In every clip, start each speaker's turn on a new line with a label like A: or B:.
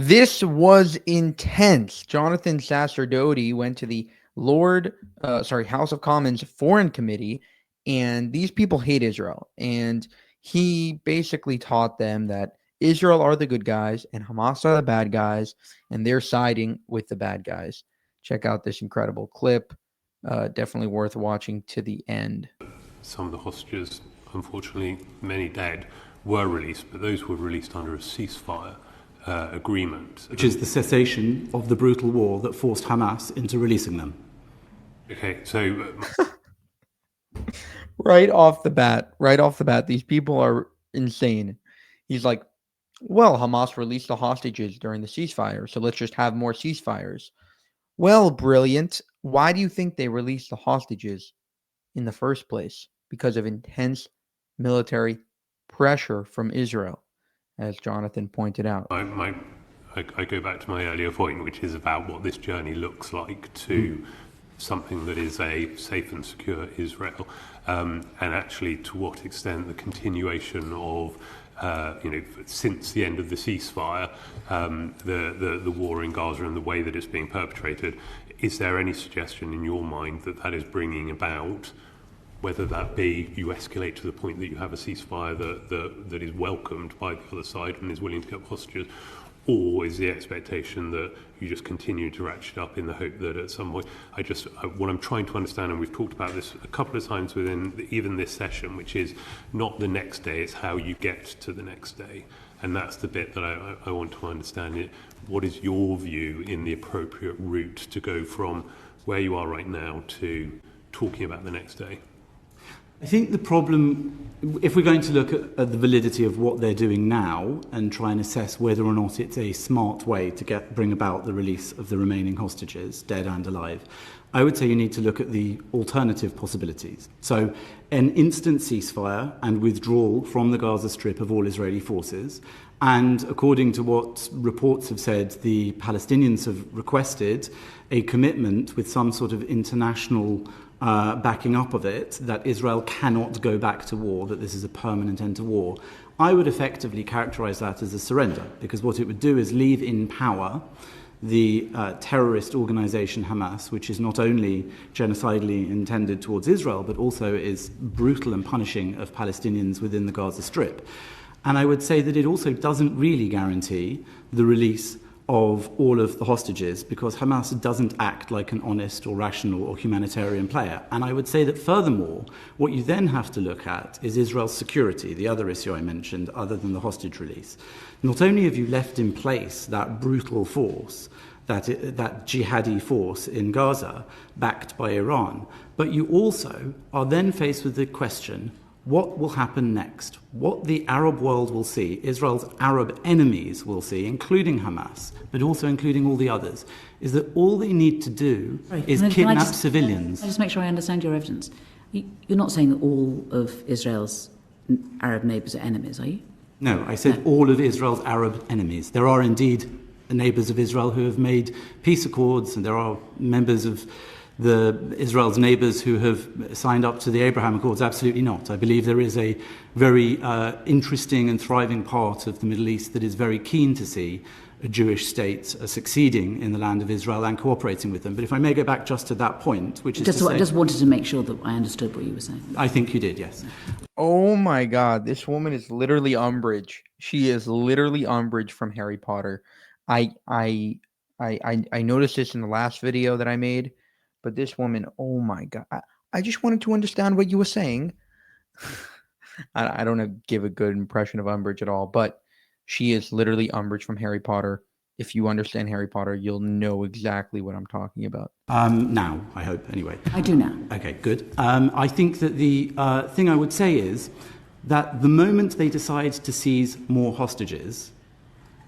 A: This was intense. Jonathan Sacredoti went to the House of Commons Foreign Committee, and these people hate Israel. And he basically taught them that Israel are the good guys and Hamas are the bad guys, and they're siding with the bad guys. Check out this incredible clip. Definitely worth watching to the end.
B: Some of the hostages, unfortunately, many dead, were released, but those were released under a ceasefire agreement.
C: Which is the cessation of the brutal war that forced Hamas into releasing them.
B: Okay, so...
A: right off the bat, these people are insane. He's like, well, Hamas released the hostages during the ceasefire, so let's just have more ceasefires. Well, brilliant. Why do you think they released the hostages in the first place? Because of intense military pressure from Israel, as Jonathan pointed out.
B: I go back to my earlier point, which is about what this journey looks like to something that is a safe and secure Israel, and actually to what extent the continuation of since the end of the ceasefire, the war in Gaza and the way that it's being perpetrated, is there any suggestion in your mind that that is bringing about, whether that be you escalate to the point that you have a ceasefire that is welcomed by the other side and is willing to get hostages, or is the expectation that you just continue to ratchet up in the hope that at some point, what I'm trying to understand, and we've talked about this a couple of times within even this session, which is not the next day, it's how you get to the next day. And that's the bit that I want to understand. What is your view in the appropriate route to go from where you are right now to talking about the next day?
C: I think the problem, if we're going to look at the validity of what they're doing now and try and assess whether or not it's a smart way to bring about the release of the remaining hostages, dead and alive, I would say you need to look at the alternative possibilities. So an instant ceasefire and withdrawal from the Gaza Strip of all Israeli forces, and according to what reports have said, the Palestinians have requested a commitment with some sort of international backing up of it, that Israel cannot go back to war, that this is a permanent end to war. I would effectively characterize that as a surrender, because what it would do is leave in power the terrorist organization Hamas, which is not only genocidally intended towards Israel, but also is brutal and punishing of Palestinians within the Gaza Strip. And I would say that it also doesn't really guarantee the release of all of the hostages, because Hamas doesn't act like an honest or rational or humanitarian player. And I would say that furthermore, what you then have to look at is Israel's security, the other issue I mentioned, other than the hostage release. Not only have you left in place that brutal force, that jihadi force in Gaza, backed by Iran, but you also are then faced with the question, what will happen next? What the Arab world will see, Israel's Arab enemies will see, including Hamas, but also including all the others, is that all they need to do is kidnap civilians.
D: Can I just make sure I understand your evidence? You're not saying that all of Israel's Arab neighbours are enemies, are you?
C: No, I said all of Israel's Arab enemies. There are indeed neighbours of Israel who have made peace accords, and there are members of Israel's neighbours who have signed up to the Abraham Accords. Absolutely not. I believe there is a very interesting and thriving part of the Middle East that is very keen to see a Jewish state succeeding in the land of Israel and cooperating with them. But if I may go back just to that point, which is
D: I just wanted to make sure that I understood what you were saying.
C: I think you did, yes.
A: Oh my God, this woman is literally Umbridge. She is literally Umbridge from Harry Potter. I noticed this in the last video that I made. But this woman, oh my God, I just wanted to understand what you were saying. I don't give a good impression of Umbridge at all, but she is literally Umbridge from Harry Potter. If you understand Harry Potter, you'll know exactly what I'm talking about.
C: Now, I hope, anyway.
D: I do now.
C: Okay, good. I think that the thing I would say is that the moment they decide to seize more hostages,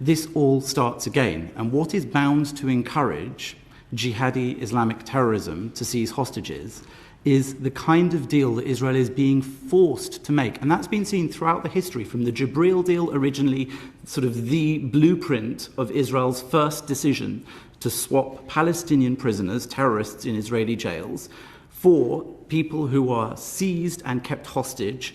C: this all starts again. And what is bound to encourage jihadi Islamic terrorism to seize hostages is the kind of deal that Israel is being forced to make. And that's been seen throughout the history, from the Jibril deal originally, sort of the blueprint of Israel's first decision to swap Palestinian prisoners, terrorists in Israeli jails, for people who are seized and kept hostage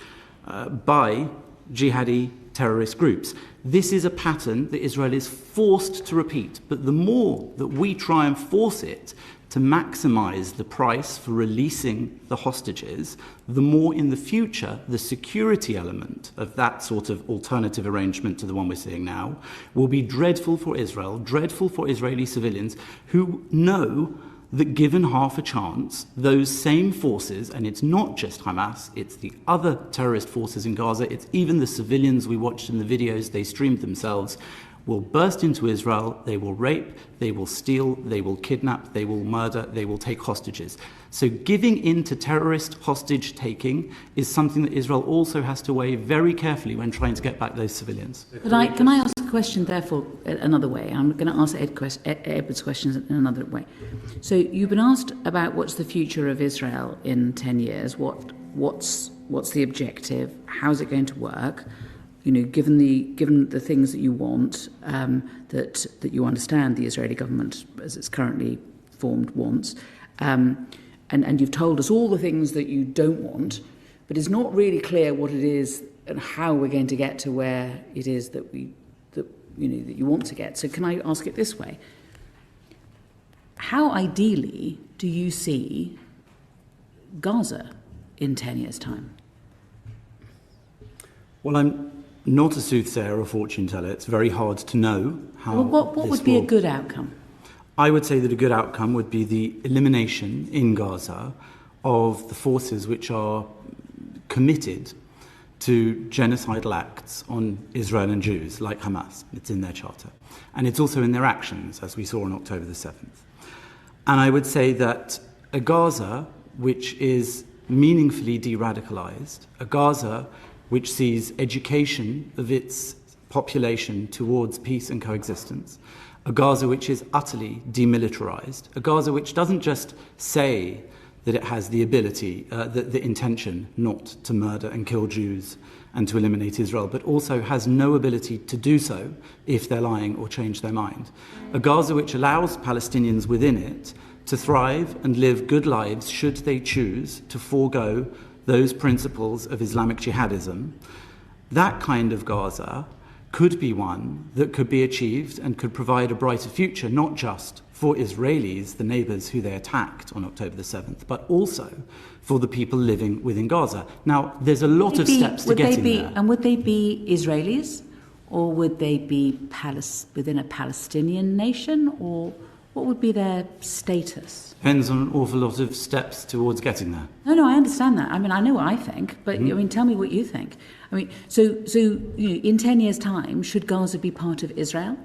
C: by jihadi terrorist groups. This is a pattern that Israel is forced to repeat, but the more that we try and force it to maximize the price for releasing the hostages, the more in the future the security element of that sort of alternative arrangement to the one we're seeing now will be dreadful for Israel, dreadful for Israeli civilians who know that given half a chance, those same forces, and it's not just Hamas, it's the other terrorist forces in Gaza, it's even the civilians we watched in the videos they streamed themselves, will burst into Israel, they will rape, they will steal, they will kidnap, they will murder, they will take hostages. So giving in to terrorist hostage taking is something that Israel also has to weigh very carefully when trying to get back those civilians.
D: Can I ask a question, therefore, another way? I'm going to ask Edward's questions in another way. So you've been asked about what's the future of Israel in 10 years, what's the objective, how's it going to work? You know, given the things that you want, that you understand the Israeli government, as it's currently formed, wants, and you've told us all the things that you don't want, but it's not really clear what it is and how we're going to get to where it is that you want to get. So can I ask it this way? How ideally do you see Gaza in 10 years' time?
C: Well, I'm not a soothsayer or fortune teller. It's very hard to know how.
D: Well, what would be a good outcome?
C: I would say that a good outcome would be the elimination in Gaza of the forces which are committed to genocidal acts on Israel and Jews, like Hamas. It's in their charter. And it's also in their actions, as we saw on October the 7th. And I would say that a Gaza which is meaningfully de-radicalized, a Gaza which sees education of its population towards peace and coexistence, a Gaza which is utterly demilitarized, a Gaza which doesn't just say that it has the ability, the intention not to murder and kill Jews and to eliminate Israel, but also has no ability to do so if they're lying or change their mind. A Gaza which allows Palestinians within it to thrive and live good lives should they choose to forego those principles of Islamic jihadism. That kind of Gaza could be one that could be achieved and could provide a brighter future, not just for Israelis, the neighbours who they attacked on October the 7th, but also for the people living within Gaza. Now, there's a lot of steps to getting there.
D: And would they be Israelis, or would they be within a Palestinian nation, or what would be their status?
C: Depends on an awful lot of steps towards getting there.
D: No, I understand that. I mean, I know what I think, but I mean, tell me what you think. I mean, so in 10 years' time, should Gaza be part of Israel,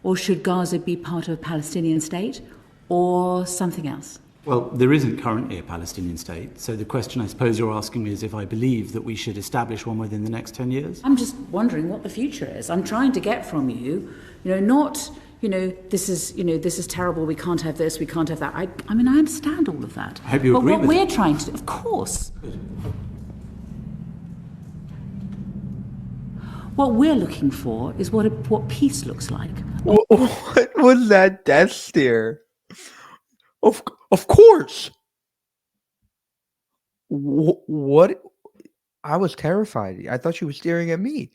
D: or should Gaza be part of a Palestinian state, or something else?
C: Well, there isn't currently a Palestinian state, so the question I suppose you're asking me is if I believe that we should establish one within the next 10 years?
D: I'm just wondering what the future is. I'm trying to get from you, not... this is terrible, we can't have this, we can't have that. I mean, I understand all of that.
C: I hope you agree with
D: But what we're
C: it.
D: trying to do, of course. What we're looking for is what peace looks like.
A: What was that death stare? Of course. What? I was terrified. I thought she was staring at me.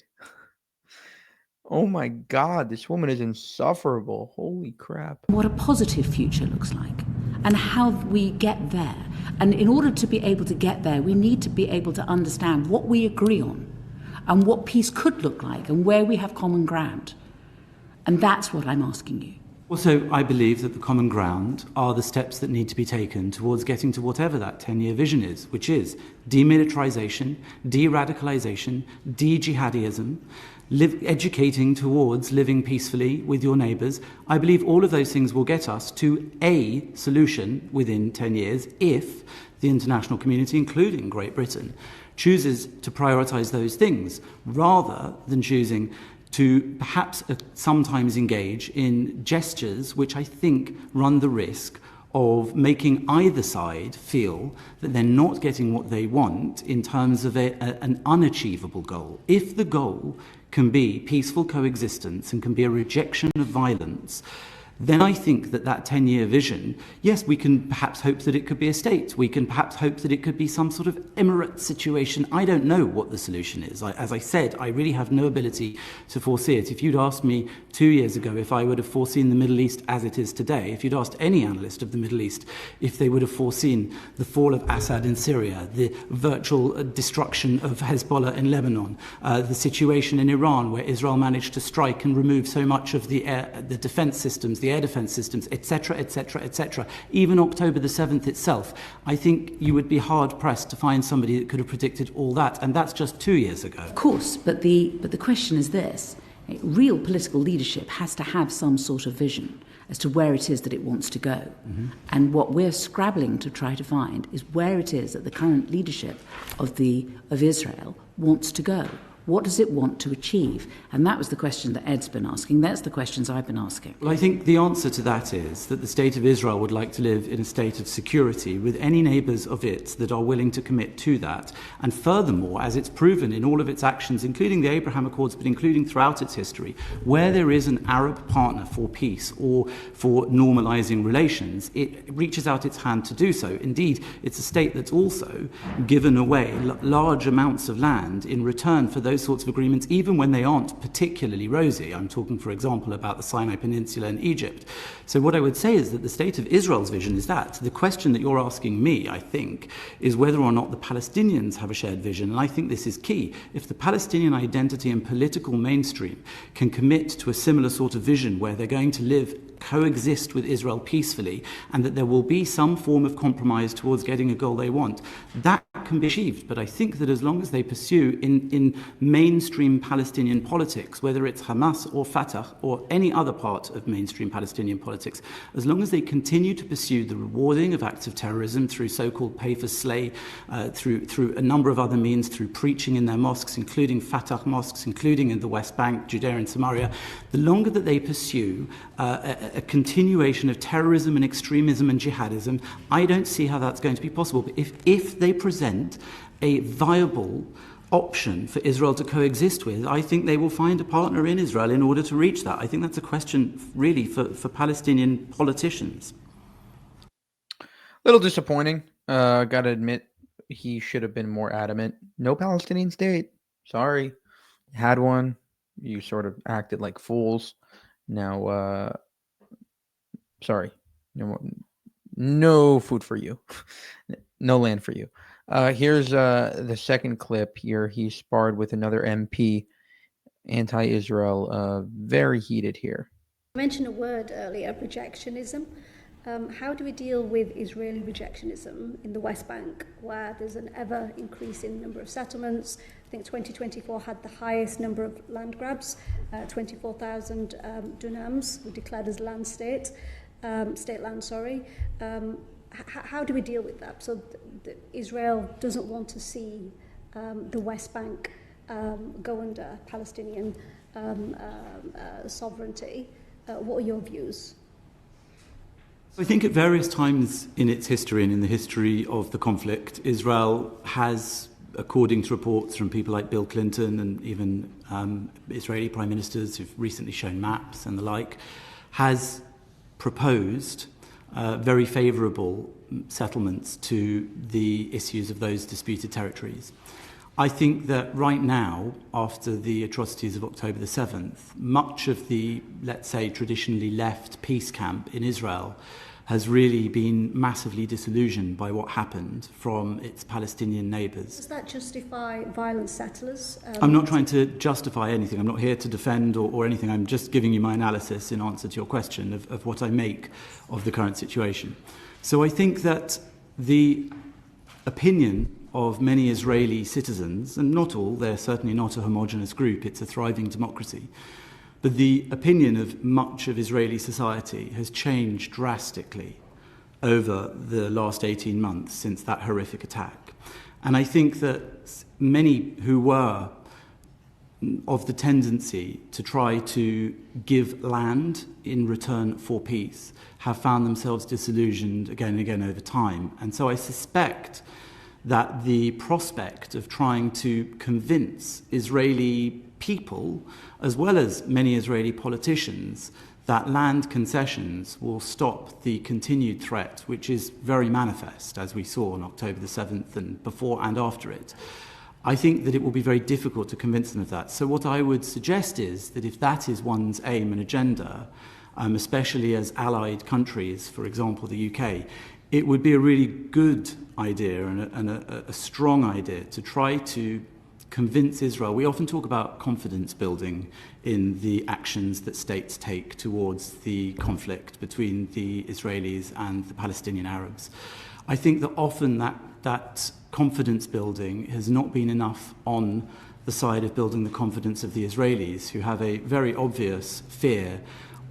A: Oh my God, this woman is insufferable. Holy crap.
D: What a positive future looks like and how we get there. And in order to be able to get there, we need to be able to understand what we agree on and what peace could look like and where we have common ground. And that's what I'm asking you.
C: Also, I believe that the common ground are the steps that need to be taken towards getting to whatever that 10-year vision is, which is demilitarization, de-radicalization, de-jihadism, educating towards living peacefully with your neighbours. I believe all of those things will get us to a solution within 10 years if the international community, including Great Britain, chooses to prioritise those things rather than choosing to perhaps sometimes engage in gestures which I think run the risk of making either side feel that they're not getting what they want in terms of an unachievable goal. If the goal can be peaceful coexistence and can be a rejection of violence, then I think that 10-year vision, yes, we can perhaps hope that it could be a state. We can perhaps hope that it could be some sort of emirate situation. I don't know what the solution is. As I said, I really have no ability to foresee it. If you'd asked me 2 years ago if I would have foreseen the Middle East as it is today, if you'd asked any analyst of the Middle East if they would have foreseen the fall of Assad in Syria, the virtual destruction of Hezbollah in Lebanon, the situation in Iran where Israel managed to strike and remove so much of the defense systems, the air defense systems, etc., etc., etc., even October the 7th itself, I think you would be hard-pressed to find somebody that could have predicted all that, and that's just 2 years ago.
D: Of course, but the question is this. Real political leadership has to have some sort of vision as to where it is that it wants to go. Mm-hmm. And what we're scrabbling to try to find is where it is that the current leadership of Israel wants to go. What does it want to achieve? And that was the question that Ed's been asking. That's the questions I've been asking.
C: Well, I think the answer to that is that the state of Israel would like to live in a state of security with any neighbours of it that are willing to commit to that. And furthermore, as it's proven in all of its actions, including the Abraham Accords, but including throughout its history, where there is an Arab partner for peace or for normalising relations, it reaches out its hand to do so. Indeed, it's a state that's also given away large amounts of land in return for those sorts of agreements, even when they aren't particularly rosy. I'm talking, for example, about the Sinai Peninsula in Egypt. So what I would say is that the state of Israel's vision is that. The question that you're asking me, I think, is whether or not the Palestinians have a shared vision, and I think this is key. If the Palestinian identity and political mainstream can commit to a similar sort of vision where they're going to coexist with Israel peacefully, and that there will be some form of compromise towards getting a goal they want, that can be achieved. But I think that as long as they pursue in mainstream Palestinian politics, whether it's Hamas or Fatah or any other part of mainstream Palestinian politics, as long as they continue to pursue the rewarding of acts of terrorism through so-called pay for slay, through a number of other means, through preaching in their mosques, including Fatah mosques, including in the West Bank, Judea and Samaria, the longer that they pursue a continuation of terrorism and extremism and jihadism, I don't see how that's going to be possible. But if they present a viable option for Israel to coexist with, I think they will find a partner in Israel in order to reach that. I think that's a question really for Palestinian politicians.
A: A little disappointing. Gotta admit, he should have been more adamant. No Palestinian state. Sorry. Had one. You sort of acted like fools. Now, sorry. No food for you. No land for you. Here's the second clip here. He sparred with another MP, anti-Israel, very heated here.
E: I mentioned a word earlier, rejectionism. How do we deal with Israeli rejectionism in the West Bank, where there's an ever-increasing number of settlements? I think 2024 had the highest number of land grabs, 24,000 dunams were declared as land state land, sorry. How do we deal with that? So Israel doesn't want to see the West Bank go under Palestinian sovereignty. What are your views?
C: I think at various times in its history and in the history of the conflict, Israel has, according to reports from people like Bill Clinton and even Israeli prime ministers who've recently shown maps and the like, has proposed very favourable settlements to the issues of those disputed territories. I think that right now, after the atrocities of October the 7th, much of the, let's say, traditionally left peace camp in Israel has really been massively disillusioned by what happened from its Palestinian neighbours.
E: Does that justify violent settlers?
C: I'm not trying to justify anything. I'm not here to defend or anything. I'm just giving you my analysis in answer to your question of what I make of the current situation. So I think that the opinion of many Israeli citizens, and not all, they're certainly not a homogenous group, it's a thriving democracy, but the opinion of much of Israeli society has changed drastically over the last 18 months since that horrific attack. And I think that many who were of the tendency to try to give land in return for peace have found themselves disillusioned again and again over time. And so I suspect that the prospect of trying to convince Israeli people, as well as many Israeli politicians, that land concessions will stop the continued threat, which is very manifest, as we saw on October the 7th and before and after it. I think that it will be very difficult to convince them of that. So what I would suggest is that if that is one's aim and agenda, especially as allied countries, for example, the UK, it would be a really good idea and a strong idea to try to convince Israel. We often talk about confidence building in the actions that states take towards the conflict between the Israelis and the Palestinian Arabs. I think that often that confidence building has not been enough on the side of building the confidence of the Israelis, who have a very obvious fear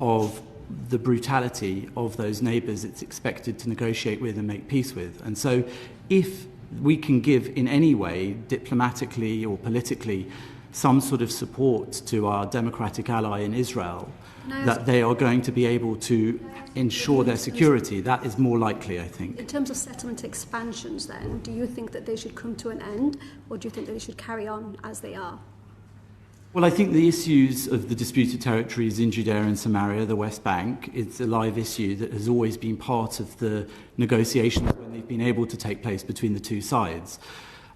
C: of the brutality of those neighbours it's expected to negotiate with and make peace with. And so if we can give in any way, diplomatically or politically, some sort of support to our democratic ally in Israel, that they are going to be able to ensure their security, that is more likely, I think.
E: In terms of settlement expansions then, do you think that they should come to an end, or do you think that they should carry on as they are?
C: Well, I think the issues of the disputed territories in Judea and Samaria, the West Bank, is a live issue that has always been part of the negotiations when they've been able to take place between the two sides.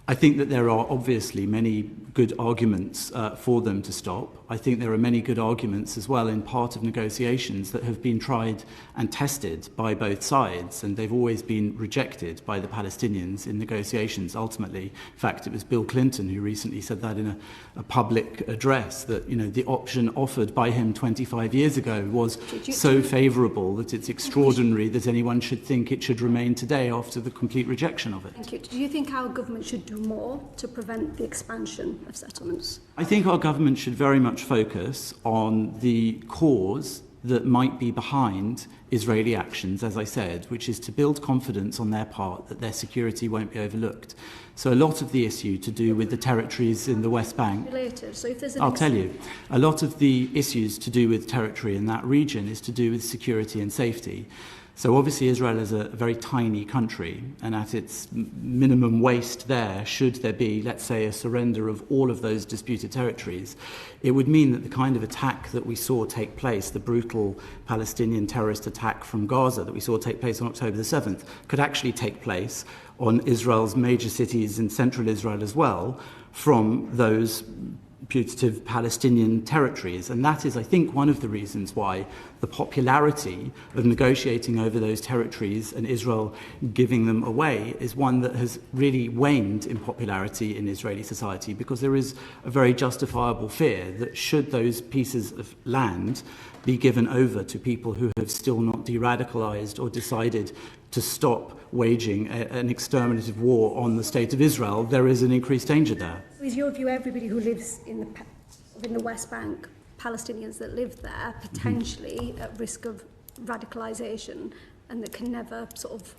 C: I think that there are obviously many good arguments for them to stop. I think there are many good arguments as well in part of negotiations that have been tried and tested by both sides, and they've always been rejected by the Palestinians in negotiations ultimately. In fact, it was Bill Clinton who recently said that in a public address, that the option offered by him 25 years ago was so favourable that it's extraordinary that anyone should think it should remain today after the complete rejection of it.
E: Thank you. Do you think our government should do more to prevent the expansion of settlements?
C: I think our government should very much focus on the cause that might be behind Israeli actions, as I said, which is to build confidence on their part that their security won't be overlooked. So a lot of the issue to do with the territories in the West Bank...
E: Related. So if there's
C: I'll tell you. A lot of the issues to do with territory in that region is to do with security and safety. So obviously Israel is a very tiny country, and at its minimum waste there, should there be, let's say, a surrender of all of those disputed territories, it would mean that the kind of attack that we saw take place, the brutal Palestinian terrorist attack from Gaza that we saw take place on October the 7th, could actually take place on Israel's major cities in central Israel as well, from those putative Palestinian territories. And that is, I think, one of the reasons why the popularity of negotiating over those territories and Israel giving them away is one that has really waned in popularity in Israeli society, because there is a very justifiable fear that should those pieces of land be given over to people who have still not de-radicalized or decided to stop waging an exterminative war on the state of Israel, there is an increased danger there.
E: Is your view everybody who lives in the West Bank, Palestinians that live there, potentially at risk of radicalisation and that can never sort of...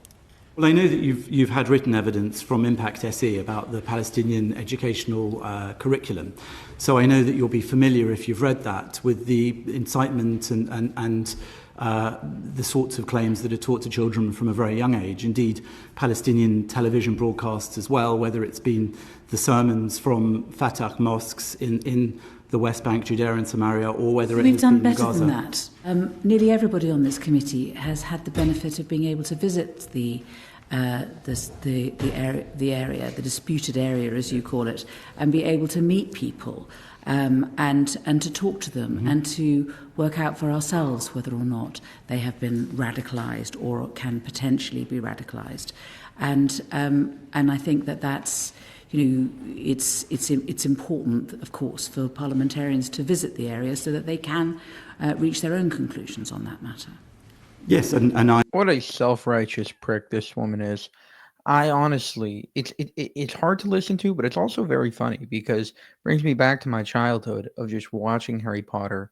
C: Well, I know that you've had written evidence from Impact SE about the Palestinian educational curriculum. So I know that you'll be familiar, if you've read that, with the incitement and the sorts of claims that are taught to children from a very young age. Indeed, Palestinian television broadcasts as well, whether it's been the sermons from Fatah mosques in the West Bank, Judea and Samaria, or whether it has been Gaza.
D: We've done better than that. Nearly everybody on this committee has had the benefit of being able to visit the area, the disputed area, as you call it, and be able to meet people and to talk to them and to work out for ourselves whether or not they have been radicalised or can potentially be radicalised. And I think that's, it's important, of course, for parliamentarians to visit the area so that they can reach their own conclusions on that matter.
C: Yes, and I...
A: What a self-righteous prick this woman is. I honestly, it's hard to listen to, but it's also very funny because it brings me back to my childhood of just watching Harry Potter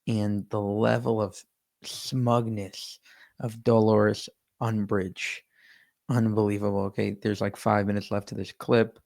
A: and the level of smugness of Dolores Umbridge. Unbelievable. Okay, there's like 5 minutes left to this clip.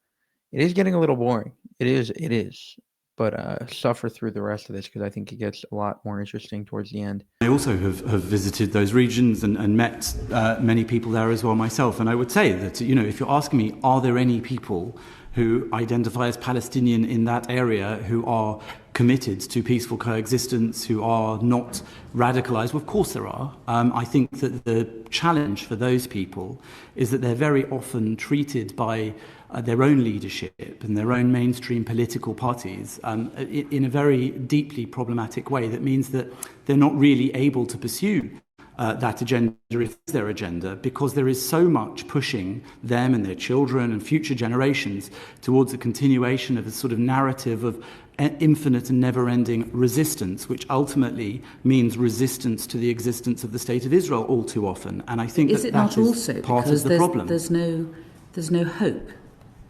A: It is getting a little boring. It is. But suffer through the rest of this because I think it gets a lot more interesting towards the end.
C: I also have visited those regions and met many people there as well myself. And I would say that, if you're asking me, are there any people who identify as Palestinian in that area, who are committed to peaceful coexistence, who are not radicalized. Well, of course there are. I think that the challenge for those people is that they're very often treated by their own leadership and their own mainstream political parties in a very deeply problematic way that means that they're not really able to pursue that agenda is their agenda, because there is so much pushing them and their children and future generations towards a continuation of a sort of narrative of infinite and never-ending resistance, which ultimately means resistance to the existence of the State of Israel all too often. And I think
D: is it not also
C: part
D: because
C: of the problem.
D: There's no hope.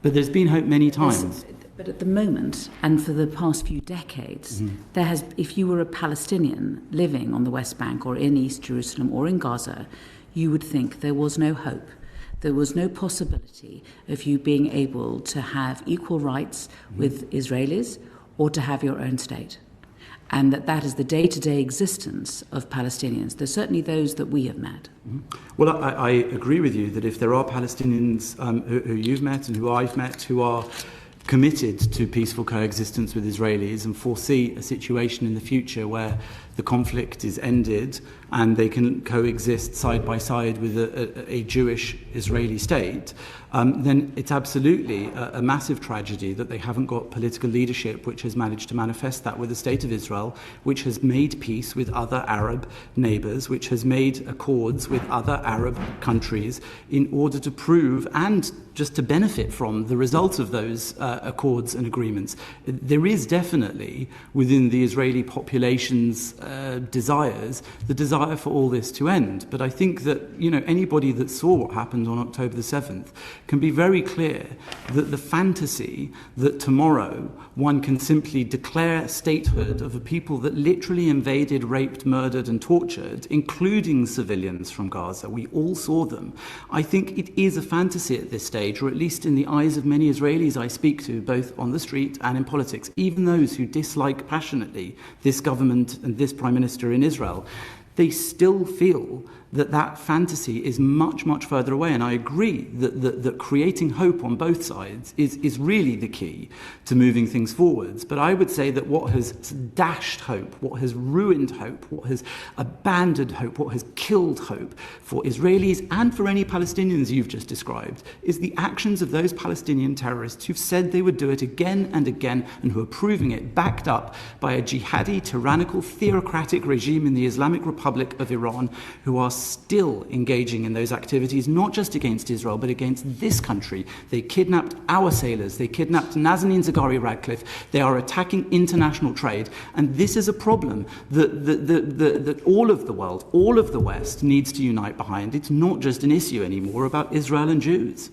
C: But there's been hope many times.
D: But at the moment, and for the past few decades, if you were a Palestinian living on the West Bank or in East Jerusalem or in Gaza, you would think there was no hope. There was no possibility of you being able to have equal rights with Israelis or to have your own state. And that is the day-to-day existence of Palestinians. There's certainly those that we have met.
C: Well, I agree with you that if there are Palestinians who you've met and who I've met who are committed to peaceful coexistence with Israelis and foresee a situation in the future where the conflict is ended and they can coexist side by side with a Jewish Israeli state, then it's absolutely a massive tragedy that they haven't got political leadership which has managed to manifest that with the State of Israel, which has made peace with other Arab neighbours, which has made accords with other Arab countries in order to prove and just to benefit from the results of those accords and agreements. There is definitely within the Israeli population's desires the desire for all this to end. But I think that, anybody that saw what happened on October the 7th can be very clear that the fantasy that tomorrow one can simply declare statehood of a people that literally invaded, raped, murdered and tortured, including civilians from Gaza, we all saw them. I think it is a fantasy at this stage, or at least in the eyes of many Israelis I speak to, both on the street and in politics, even those who dislike passionately this government and this Prime Minister in Israel. They still feel that fantasy is much, much further away. And I agree that creating hope on both sides is really the key to moving things forwards. But I would say that what has dashed hope, what has ruined hope, what has abandoned hope, what has killed hope for Israelis and for any Palestinians you've just described is the actions of those Palestinian terrorists who've said they would do it again and again and who are proving it, backed up by a jihadi, tyrannical, theocratic regime in the Islamic Republic of Iran, who are still engaging in those activities, not just against Israel, but against this country. They kidnapped our sailors. They kidnapped Nazanin Zaghari Ratcliffe. They are attacking international trade. And this is a problem that all of the world, all of the West needs to unite behind. It's not just an issue anymore about Israel and Jews.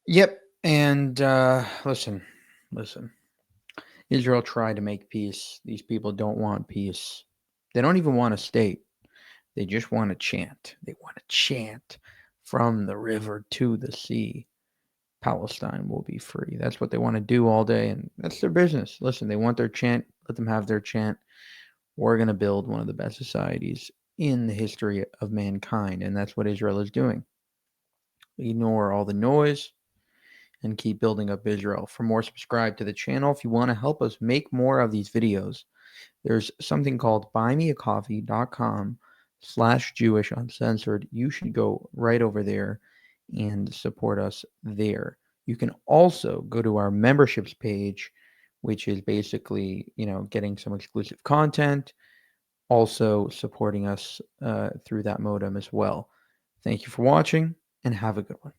A: Yep. And listen. Israel tried to make peace. These people don't want peace. They don't even want a state. They just want to chant. They want to chant from the river to the sea. Palestine will be free. That's what they want to do all day, and that's their business. Listen, they want their chant. Let them have their chant. We're going to build one of the best societies in the history of mankind, and that's what Israel is doing. Ignore all the noise and keep building up Israel. For more, subscribe to the channel. If you want to help us make more of these videos, there's something called buymeacoffee.com/JewishUncensored. You should go right over there and support us there. You can also go to our memberships page, which is basically, getting some exclusive content, also supporting us through that modem as well. Thank you for watching and have a good one.